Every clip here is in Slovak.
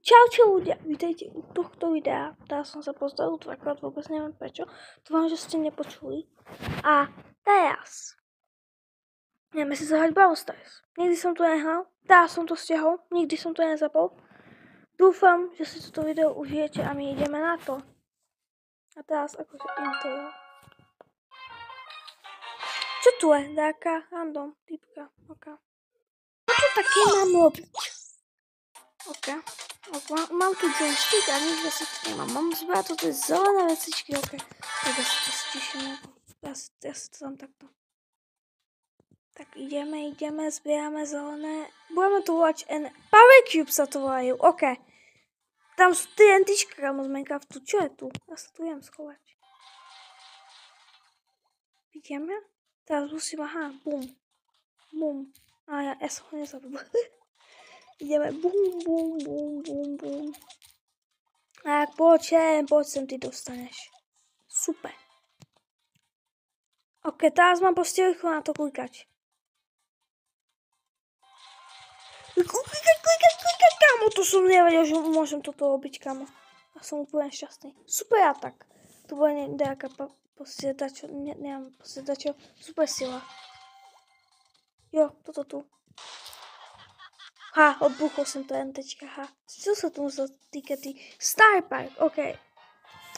Čaute ľudia, vítajte u tohto videa. Dá som sa pozdravil dvakrát, vôbec neviem prečo. Dúfam, že ste nepočuli. A teraz ideme si zahrať Brawl Stars. Nikdy som to nehral, teraz som to stiahol, nikdy som to nezapol. Dúfam, že si toto video užijete a my ideme na to. A teraz akože intro. Čo tu je? Dáka, random, typka, ok. Čo také mám robiť? Ok. Mám tu joystick a nič zase tu nemám. Mám zbrať toto zelené vecičky, ok. Tak ja si to stiším. Ja si to dám takto. Tak ideme, zbierame zelené. Budeme to volať Power Cube sa to volajú, ok. Tam sú TNTčka, kamo z Minecraftu. Čo je tu? Ja sa tu idem schovať. Ideme? Teraz musím, aha, bum. Bum. A ja som ho nezabudol. Ideme bum. Tak poď sem, ty dostaneš. Super. Ok, teraz mám proste rýchlo na to klikať. Klikať, kamo, to som nevedel, že môžem toto robiť, kamo. A som úplne šťastný. Super atak. To bude nejaká proste dačo, neviem, proste dačo, super sila. Jo, toto tu. Ha, odbuchol som to NTčka, ha. Čo sa tu musel týkať tý? Star Park, okej.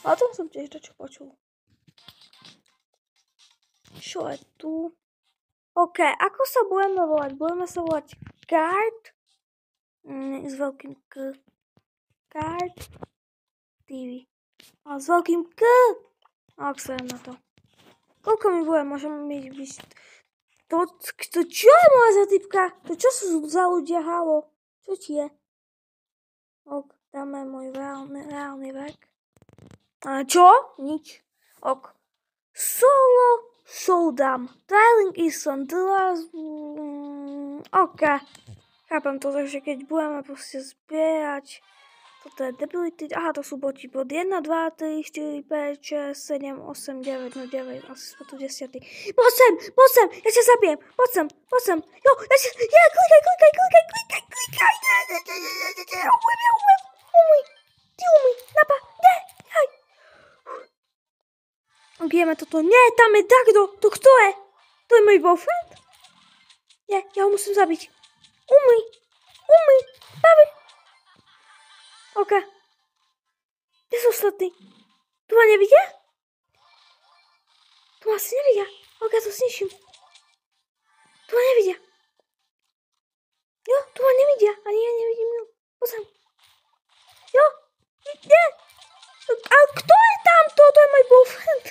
A tom som tiež dačo počul. Čo je tu? Ok, ako sa budeme volať? Budeme sa volať Card. S veľkým K. Card TV. A s veľkým K. A ak sa na to. Koľko mi bude? Môžeme byť... To čo je moja za typka? To čo sú za ľudia, halo? Čo ti je? Ok, dáme môj reálny vek. A čo? Nič. Ok. Solo Showdown. Trailing is on the last... Ok. Chápem to, takže keď budeme proste zbierať... Toto je debility. Aha, to sú boti. Bod 1, 2, 3, 4, 5, 6, 7, 8, 9, no 9. Asi sme tu 10. Poď sem, ja ťa zabijem. Poď sem. Jo, klikaj. Umí. Ty umí. Napa. Ne, hej. Ideme toto. Nie, tam je takto. To kto je? To je môj boyfriend? Nie, ja ho musím zabiť. Umí. Babi. Ok. Kde sú ostatní? Tu ma nevidia? Tu ma asi nevidia. Ok, to zničím. Tu ma nevidia. Jo, tu ma nevidia. Ani ja nevidím ju. Pozriem. Jo. Nie. Ale kto je tam? To je môj boyfriend.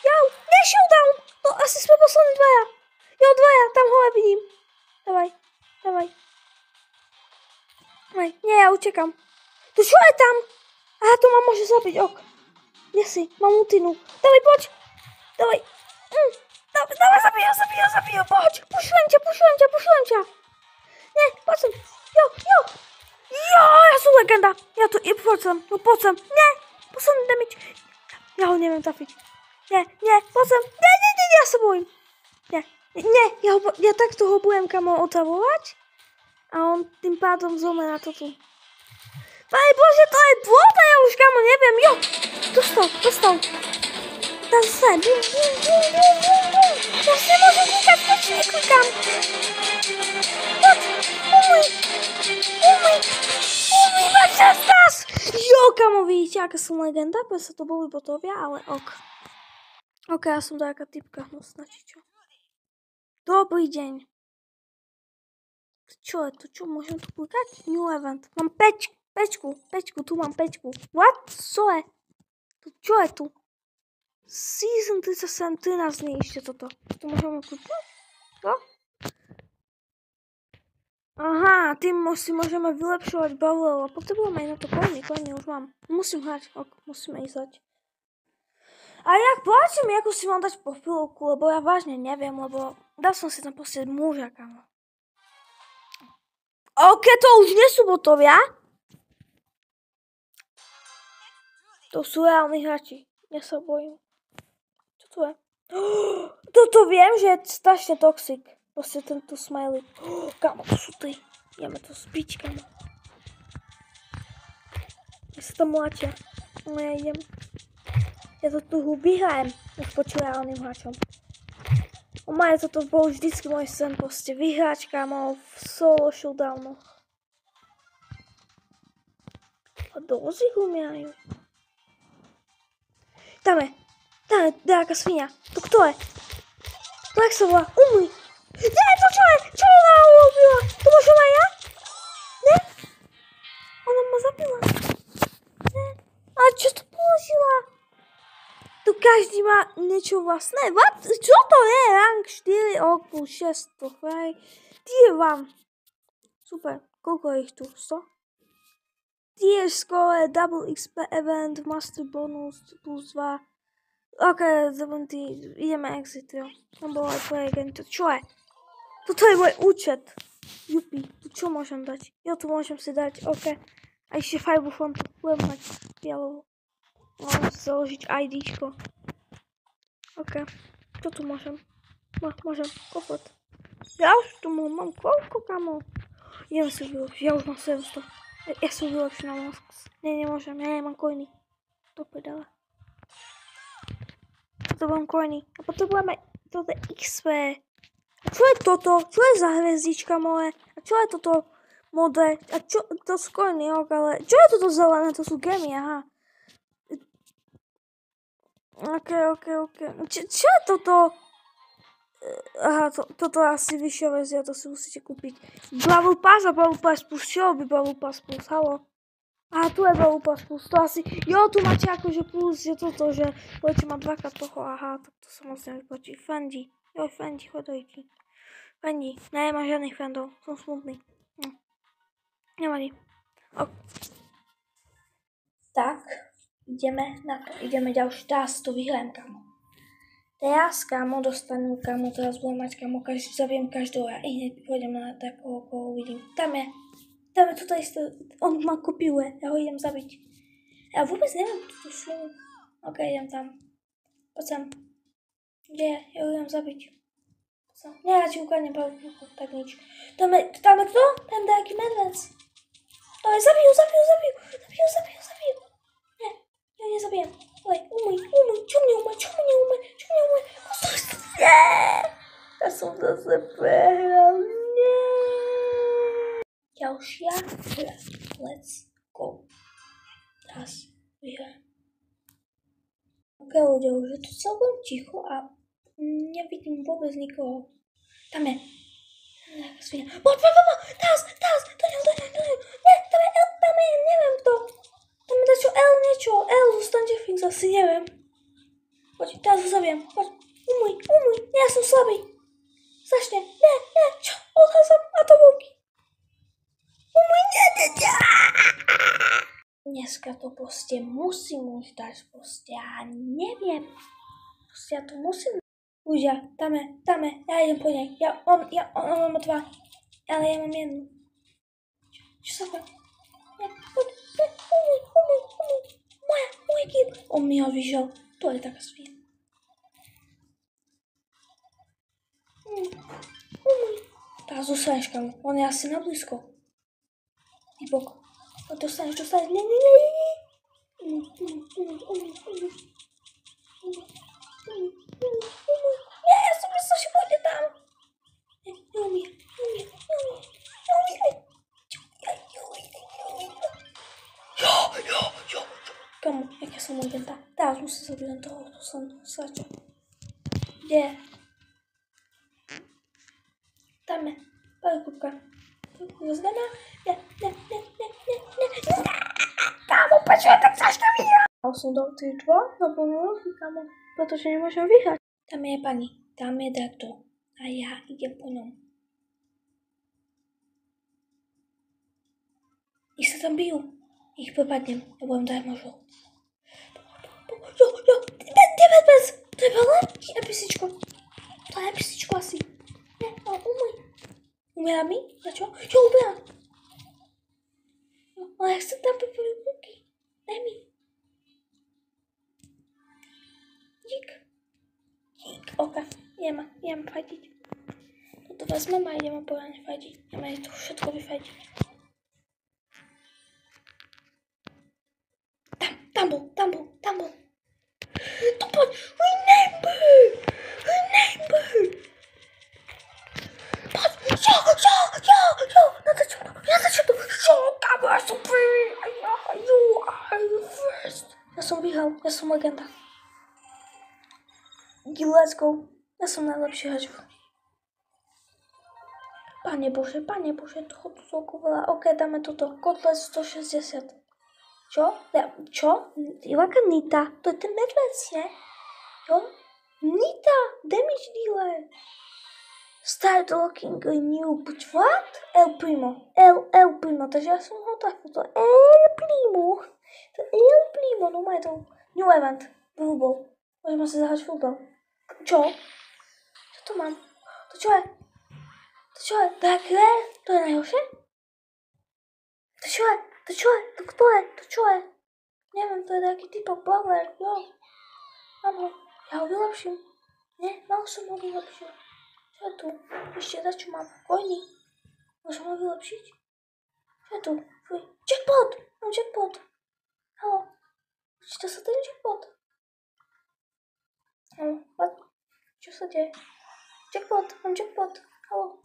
Jo, nešiel tam. No, asi sme poslední dvaja. Jo, dvaja. Tam ho vidím. Dávaj. Nie, ja utekam. To čo je tam? Aha, to ma môže zabiť, ok. Kde si? Mám ultinu. Dávaj, poď. Dávaj. Dávaj, zabij ho, poď. Pušujem ťa. Nie, poď sem. Jo, ja som legenda. Poď sem. Nie, posledný damage. Ja ho neviem trafiť. Nie, poď sem. Nie, ja sa bojím. Nie, ja takto ho budem kamo otravovať. A on tým pádom zomre na to tu. Pane Bože, to je bota, ja už kamo neviem, jo. Dostal. Dá sa, bum. Ja si nemôžem klikať, prečo neklikám. Poď, umí, mať čas. Jo, kamo, vidíte, aká som legenda, preto to boli botovia, ale ok. Ok, ja som taká typka, no snačí čo. Dobrý deň. Čo je to, čo môžem tu klikať? New event, mám Pečku, tu mám pečku. What? Co je? Čo je tu? Season 37, 13 dní ešte toto. To môžeme kúpiť? Čo? Aha, tým si môžeme vylepšovať bavlov. A potrebujeme aj na to kojny už mám. Musím hrať, musíme ísť hrať. A jak povedz mi, ako si mám dať profilovku, lebo ja vážne neviem, lebo dal som si tam proste muža, kamo. Ok, to už nie sú botovia. To sú reálni hráči. Ja sa bojím. Čo to je? Toto viem, že je strašne toxic. Proste tento smiley. Kamo, to sú ty. Ideme to zbiť, kamo. se to mláčia. No ja idem. Ja to tu vyhrajem. Už počuť reálnym hráčom. Moje toto bol vždycky môj sen, proste vyhrať kámo v solo showdownoch. A dosť ich umierajú. Tam je nejaká svinia. To kto je? To jak sa volá? Umuj. Nie, to čo je? Čo ona urobila? To môžem aj ja? Ne? Ona ma zabila. Ne? Ale čo to položila? Tu každý má niečo vlastné. What? Čo to je? Rank 4, okul 6, to fraj. Tier vám. Super. Koľko je ich tu? 100? Tier score, double XP event, master bonus, plus 2. Ok, 70, ideme exit, jo. Tam bolo aj play again. Čo je? Toto je môj účet. Jupi, tu čo môžem dať? Jo, tu môžem si dať, ok. A ešte farbu fontu. Budem mať fialovú. Môžem si založiť IDčko. Ok, čo tu môžem? Môžem, kofot. Ja už tu mám koľko, kamo? Idem si vylepšiť, ja už mám 700. Ja som vylepšiť na Mosks. Nie, nemôžem, ja nemám coiny. To pedale. Potrebujem coiny. A potrebujeme toto XP. A čo je toto? Čo je za hviezdička moje? A čo je toto modré? A čo? To sú coiny, ok, ale... Čo je toto zelené? To sú gemy, aha. Ok. Čo je toto? Aha, toto je asi vyššia verzia, to si musíte kúpiť. Bubble Pass a Bubble Pass Plus. Čo by Bubble Pass Plus? Halo? Aha, tu je Bubble Pass Plus. To asi... Jo, tu máte akože plus, že toto, že budete mať dvakrát toho. Aha, tak to sa musím vypočiť. Fendi. Joj, Fendi, chodojti. Fendi. Ne, nemám žiadnych Fendov. Som smutný. Nevadí. Tak, ideme na to. Ideme ďalší. Teraz to vyhrajem, kamo. Teraz, kámo, dostanú, kámo, teraz budem mať, kámo, zabijem každého a hneď pôjdem na takého, koho uvidím. Tam je, toto isté, on ma kopiuje, ja ho idem zabiť. Ja vôbec neviem túto šlimu. Ok, idem tam. Poď sem. Kde je? Ja ho idem zabiť. Poď sem. Nie, ja ti ukradnem pravdu, tak nič. Tam je kto? Tam je nejaký medvec. To je, zabijú. Nie, ja nezabijem. Umuj, čo mne umaj? Ja som zase prehral, nie. Ďalšia hra, let's go. Teraz vyhrám. Ok, ľudia, už je tu celkom ticho a nevidím vôbec nikoho. Tam je nejaká svinia. Poď, teraz, do ňou. Nie, tam je, neviem kto. Tam je dačo L, zostaňte Fix, asi neviem. Poď, teraz ho zabijem, poď. Umuj, ja som slabý. Začne, ne, čo, odházam atomovky. Umuj, nie. Dneska to proste musím už dať, proste ja neviem. Proste ja to musím. Ľudia, tam je, ja idem po nej. On má dva, ale ja mám jednu. Čo sa to? Ne, poď, umuj. Môj kill. On mi ho vyžal, to je taká svinia. Teraz dostaneš, kamo. On je asi na blízko. Výbok. Dostaneš. Nie. Nie, ja som myslel, že pôjde tam. Neumie. Jo. Kamo, jak ja som agenta. Teraz musím zabiť toho, to som srača. Kde je? Tam je. Poď, kúpka. Znamená? Nie. Kámo, počuj, tak ťažké vyhrať. Ja som dal 3-2 na pomoci, kámo, pretože nemôžem vyhrať. Tam je pani, tam je Draktor a ja idem po ňom. Ich sa tam bijú. Ich prepadnem, ja budem dať možno. Jo, bez. To je balén? NPCčko. To je NPCčko asi. Ne, ale umuj. Umiera mi? Na čo? Jo, umiera. Ale ja chcem tam popoviť ruky. Daj mi. Dík. Ok, idem fajtiť. Toto vezmem a ideme poradne fajtiť. Ideme to všetko vyfajtiť. Tam bol. Tu poď. Remember. Poď. Jo. Natačím to. Jo, kámo, ja som prvý. First. Ja som vyhral. Ja som legenda. Let's go. Ja som najlepší hráč. Pane Bože, toho tu toľko veľa. OK, dáme toto. Kotlet 160. Čo? Jaká Nita? To je ten medvec, ne? Jo? Nita, damage dealer. Start looking new, but what? El Primo, takže ja som ho tak to El Primo, no má to new event, futbol. Môžeme si zahrať futbol. Čo? Čo to mám? To čo je? To je najhoršie? To čo je? Neviem, to je taký typok brawler, jo. Mám ho, ja ho vylepším. Nie, mal som ho vylepšiť. Čo je tu? Ešte za čo mám? Vojny. Môžem ho vylepšiť? Čo je tu? Fuj. Jackpot! Mám jackpot. Haló. Číta sa ten jackpot? Haló. Čo sa deje? Mám jackpot. Haló.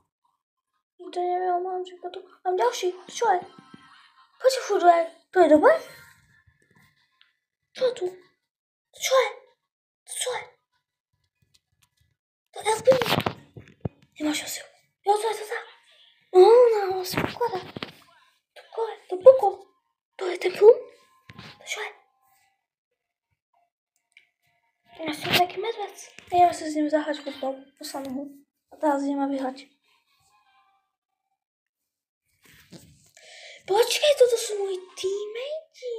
Nikto nevie, mám jackpotu. Mám ďalší. Čo je? Poďte furt, to je dobré? Čo je tu? Čo je? To je LP. Nemáš asi. Jo, to je to tak. No, si pokladá. To pokol. To je ten film? To čo je? Ja som taký medvec. Ja sa s ním zahrať futbol. Poslám ho. A teraz idem vyhrať. Počkaj, toto sú moji teammate.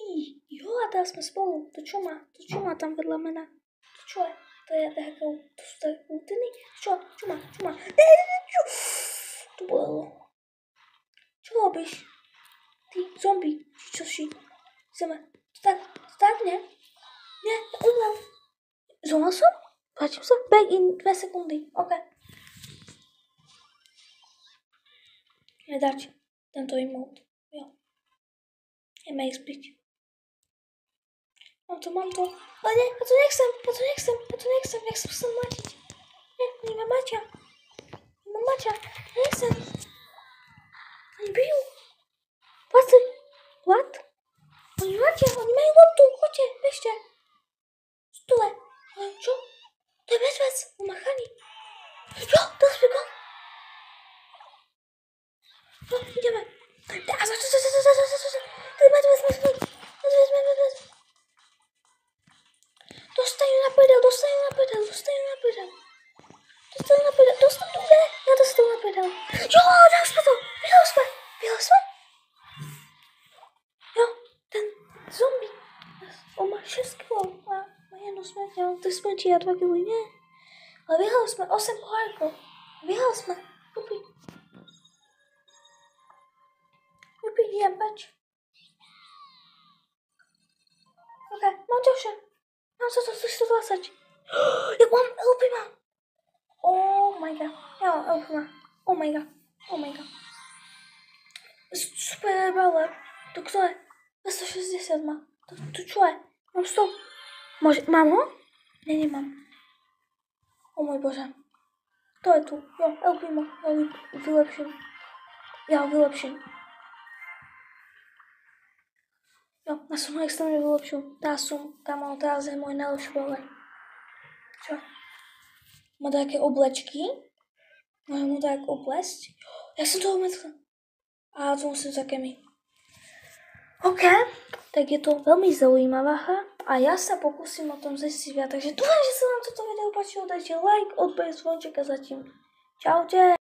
Jo, a teraz sme spolu. To čo má tam vedľa mena? To čo je? To sú také ultiny? Čo má? To bolelo. Čo robíš? Ty, zombie. Čo si? Chceme. To tak, ne? Nie, umrel. Zomrel som? Vrátim sa? Back in 2 sekundy. OK. Ideme dať tento emote. Jo. Ideme ich zbiť. Mám to. Ale nie, ja to nechcem sa matiť. Nie, nemám Maťa. Nechcem. Oni bijú. What? Oni majú loptu. Choďte, bežte. Stule. Čo? To je medvec. On ma chráni. Jo, to je gol. Jo, ideme. Medvec. Dostanu na pedál. Ja dostanu na pedál. Jo, dali sme to. Vyhrali sme. Jo, ten zombie. On má 6 kg a má jednu smrť. To je smrti a 2 kg, nie. Ale vyhrali sme 8 pohárkov. Vyhrali sme. Rupi, idem, pač. OK, mám ďalšie. Mám sa to 120. Ja mám Elpima. Oh my god. Ja mám Elpima. Oh my god. Super brawler. To kto je? 260 má. To čo je? Mám 100. Mám ho? Ne, nemám. Oh môj Bože. To je tu. Jo, Elpima. Ja ho vylepším. Jo, ja som ho extrémne vylepšil. Teraz je môj najlepší brawler. Čo? Má také oblečky. Môžem mu tak oblesť. Ja som toho metkla. A to musím za kemi. OK, tak je to veľmi zaujímavá hra. A ja sa pokúsim o tom zistiť viac. Takže dúfam, že sa vám toto video páčilo. Dajte like, odber, zvonček a zatím. Čaute.